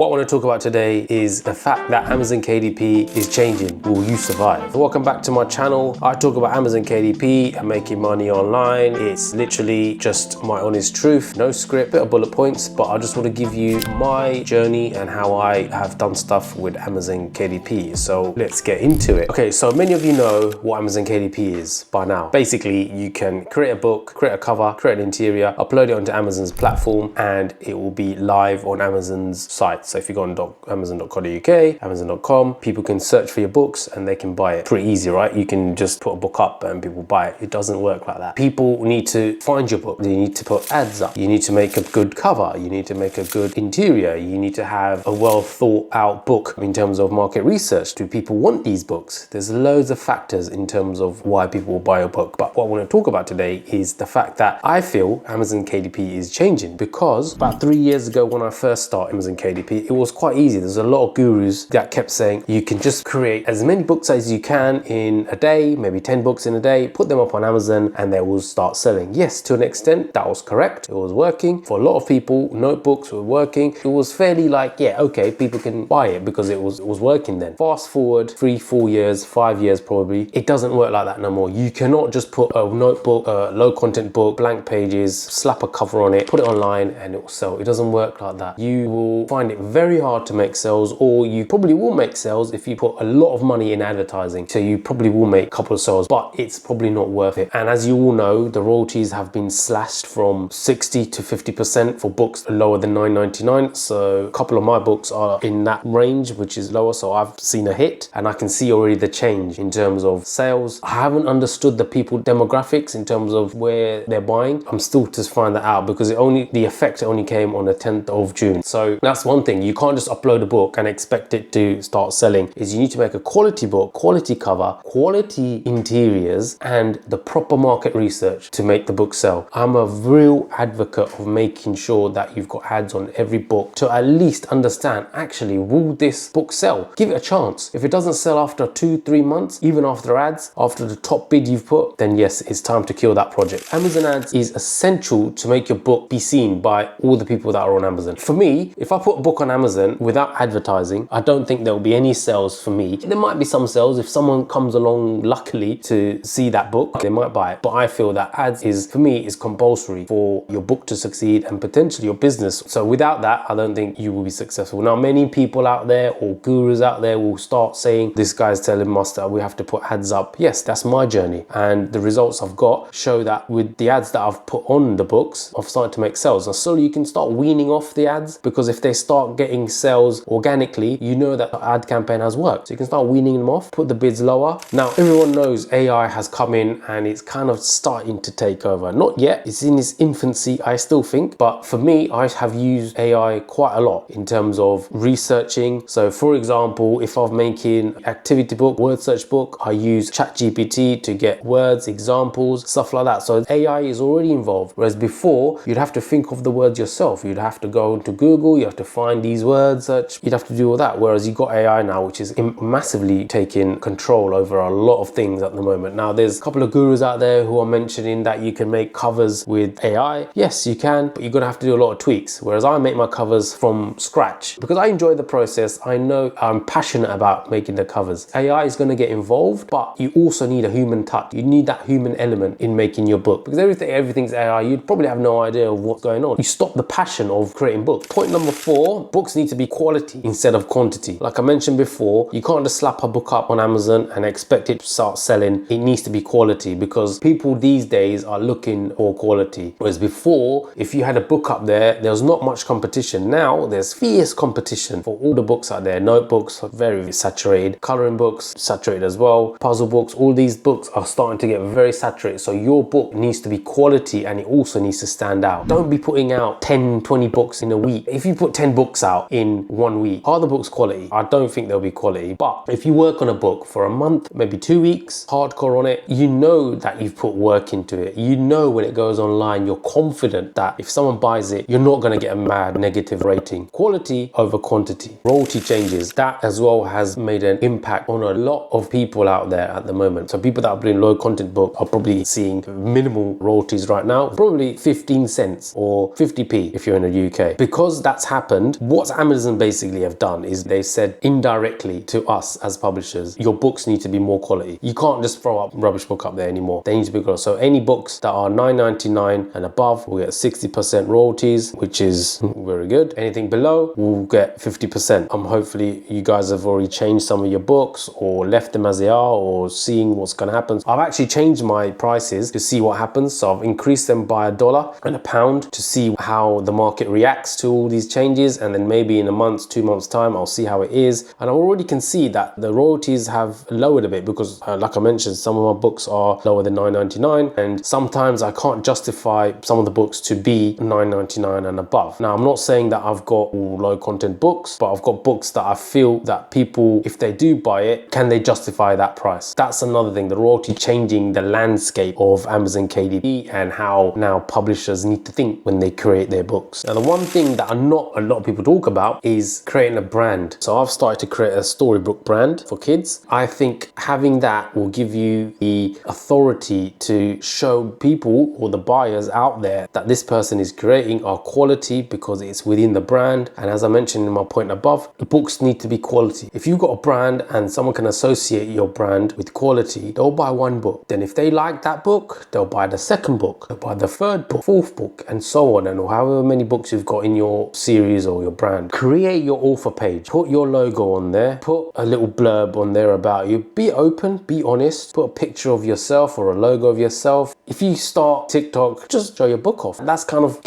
What I want to talk about today is the fact that Amazon KDP is changing. Will you survive? Welcome back to my channel. I talk about Amazon KDP and making money online. It's literally just my honest truth, no script, bit of bullet points, but I just want to give you my journey and how I have done stuff with Amazon KDP. So let's get into it. Okay, so many of you know what Amazon KDP is by now. Basically, you can create a book, create a cover, create an interior, upload it onto Amazon's platform, and it will be live on Amazon's site. So if you go on amazon.co.uk, amazon.com, people can search for your books and they can buy it. Pretty easy, right? You can just put a book up and people buy it. It doesn't work like that. People need to find your book. You need to put ads up. You need to make a good cover. You need to make a good interior. You need to have a well thought out book in terms of market research. Do people want these books? There's loads of factors in terms of why people will buy a book. But what I want to talk about today is the fact that I feel Amazon KDP is changing, because about 3 years ago when I first started Amazon KDP, it was quite easy. There's a lot of gurus that kept saying you can just create as many books as you can in a day, maybe 10 books in a day, put them up on Amazon and they will start selling. Yes, to an extent that was correct. It was working. For a lot of people, notebooks were working. It was fairly like, yeah, okay, people can buy it because it was working then. Fast forward 3, 4 years, 5 years probably, it doesn't work like that no more. You cannot just put a notebook, a low content book, blank pages, slap a cover on it, put it online and it will sell. It doesn't work like that. You will find it very hard to make sales, or you probably will make sales if you put a lot of money in advertising. So you probably will make a couple of sales, but it's probably not worth it. And as you all know, the royalties have been slashed from 60 to 50% for books lower than $9.99. So a couple of my books are in that range, which is lower. So I've seen a hit and I can see already the change in terms of sales. I haven't understood the people demographics in terms of where they're buying. I'm still to find that out, because the effect only came on the 10th of June. So that's one thing. You can't just upload a book and expect it to start selling. Is you need to make a quality book, quality cover, quality interiors, and the proper market research to make the book sell. I'm a real advocate of making sure that you've got ads on every book to at least understand, actually, will this book sell? Give it a chance. If it doesn't sell after 2-3 months, even after ads, after the top bid you've put, then yes, it's time to kill that project. Amazon ads is essential to make your book be seen by all the people that are on Amazon. For me, if I put a book on Amazon without advertising, I don't think there will be any sales for me. There might be some sales if someone comes along luckily to see that book, they might buy it. But I feel that ads for me is compulsory for your book to succeed and potentially your business. So without that, I don't think you will be successful. Now, many people out there or gurus out there will start saying, this guy's telling us that we have to put ads up. Yes, that's my journey. And the results I've got show that with the ads that I've put on the books, I've started to make sales. And slowly you can start weaning off the ads, because if they start getting sales organically, you know that the ad campaign has worked. So you can start weaning them off, put the bids lower. Now, everyone knows AI has come in and it's kind of starting to take over. Not yet, it's in its infancy, I still think. But for me, I have used AI quite a lot in terms of researching. So for example, if I'm making activity book, word search book, I use ChatGPT to get words, examples, stuff like that. So AI is already involved. Whereas before, you'd have to think of the words yourself. You'd have to go into Google, you have to find these words, search, you'd have to do all that. Whereas you got AI now, which is massively taking control over a lot of things at the moment. Now, there's a couple of gurus out there who are mentioning that you can make covers with AI. Yes, you can, but you're gonna have to do a lot of tweaks. Whereas I make my covers from scratch because I enjoy the process. I know I'm passionate about making the covers. AI is gonna get involved, but you also need a human touch. You need that human element in making your book, because everything's AI. You'd probably have no idea of what's going on. You stop the passion of creating books. Point number 4, books need to be quality instead of quantity. Like I mentioned before, you can't just slap a book up on Amazon and expect it to start selling. It needs to be quality, because people these days are looking for quality. Whereas before, if you had a book up there was not much competition. Now there's fierce competition for all the books out there. Notebooks are very saturated, coloring books saturated as well, puzzle books, all these books are starting to get very saturated. So your book needs to be quality and it also needs to stand out. Don't be putting out 10-20 books in a week. If you put 10 books out in 1 week, are the books quality? I don't think they'll be quality. But if you work on a book for a month, maybe 2 weeks, hardcore on it, you know that you've put work into it. You know when it goes online, you're confident that if someone buys it, you're not going to get a mad negative rating. Quality over quantity. Royalty changes. That as well has made an impact on a lot of people out there at the moment. So people that are doing low content book are probably seeing minimal royalties right now, probably 15 cents or 50p if you're in the UK. Because that's happened, what Amazon basically have done is they said indirectly to us as publishers, your books need to be more quality. You can't just throw up rubbish book up there anymore. They need to be good. So any books that are $9.99 and above will get 60% royalties, which is very good. Anything below will get 50%. Hopefully you guys have already changed some of your books or left them as they are, or seeing what's going to happen. I've actually changed my prices to see what happens. So I've increased them by $1 and £1 to see how the market reacts to all these changes, and then maybe in a month, 2 months time, I'll see how it is. And I already can see that the royalties have lowered a bit because like I mentioned, some of my books are lower than $9.99, and sometimes I can't justify some of the books to be $9.99 and above. Now, I'm not saying that I've got all low content books, but I've got books that I feel that people, if they do buy it, can they justify that price? That's another thing, the royalty changing the landscape of Amazon KDP and how now publishers need to think when they create their books. Now, the one thing that not a lot of people talk about is creating a brand. So I've started to create a storybook brand for kids. I think having that will give you the authority to show people or the buyers out there that this person is creating are quality because it's within the brand. And as I mentioned in my point above, the books need to be quality. If you've got a brand and someone can associate your brand with quality, they'll buy one book. Then if they like that book, they'll buy the second book, they'll buy the third book, fourth book, and so on, and however many books you've got in your series or your brand. Create your author page, put your logo on there, put a little blurb on there about you. Be open, be honest, put a picture of yourself or a logo of yourself. If you start TikTok, just show your book off. That's kind of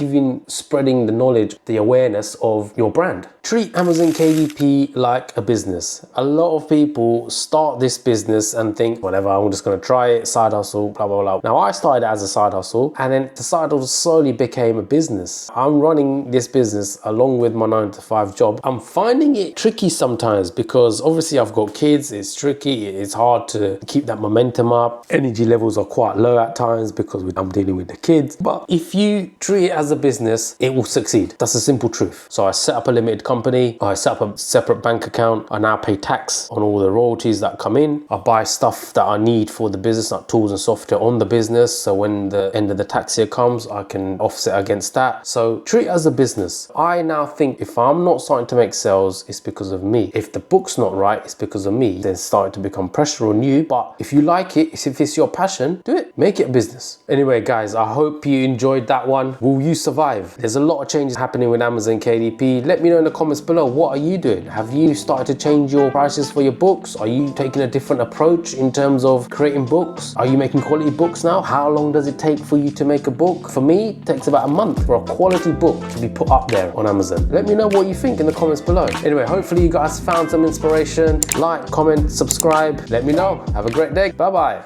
spreading the knowledge, the awareness of your brand. Treat Amazon KDP like a business. A lot of people start this business and think, whatever, I'm just going to try it, side hustle, blah, blah, blah. Now, I started as a side hustle, and then the side hustle slowly became a business. I'm running this business along with my 9-to-5 job. I'm finding it tricky sometimes because obviously I've got kids. It's tricky. It's hard to keep that momentum up. Energy levels are quite low at times because I'm dealing with the kids. But if you treat it as a business, it will succeed. That's a simple truth. So I set up a limited company. I set up a separate bank account. I now pay tax on all the royalties that come in. I buy stuff that I need for the business, like tools and software on the business. So when the end of the tax year comes, I can offset against that. So treat it as a business. I now think if I'm not starting to make sales, it's because of me. If the book's not right, it's because of me. Then starting to become pressure on you. But if you like it, if it's your passion, do it. Make it a business. Anyway, guys, I hope you enjoyed that one. Will you survive? There's a lot of changes happening with Amazon KDP. Let me know in the comments below. What are you doing? Have you started to change your prices for your books? Are you taking a different approach in terms of creating books? Are you making quality books now? How long does it take for you to make a book? For me, it takes about a month for a quality book to be put up there on Amazon. Let me know what you think in the comments below. Anyway, hopefully you guys found some inspiration. Like, comment, subscribe. Let me know. Have a great day. Bye-bye.